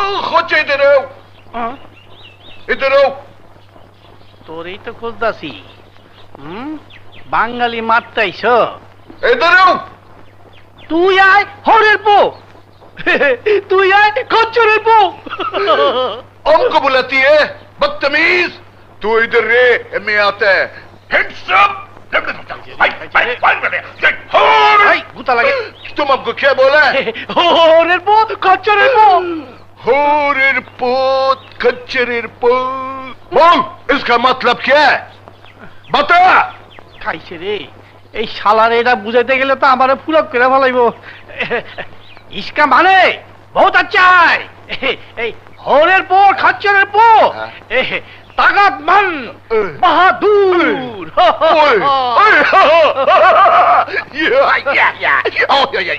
खोज इधर आओ इधर आओ তোরই তো খুঁজতাছি বাঙালি মারতাইছ इधर आओ তুই আয় হরের পো তুই আয় খচ্চরের পো हमको बुलाती है बदतमीज तू इधर रे मैं आता है Hands up! ভূতা লাগে तुम हमको क्या बोला है হরের পো খচ্চরের পো होरेर पोत खच्चरेर पोत बोल इसका मतलब क्या है बता খাইছে রে এই শালারে এটা বুঝাইতে গেলে তো আমারে ফুরক করে ফেলাইবো ইসকা মানে বহুত আচ্ছা এই হরের পো খচ্চরের পো তাগাত মান বাহাদুর yeah. Oh, yeah.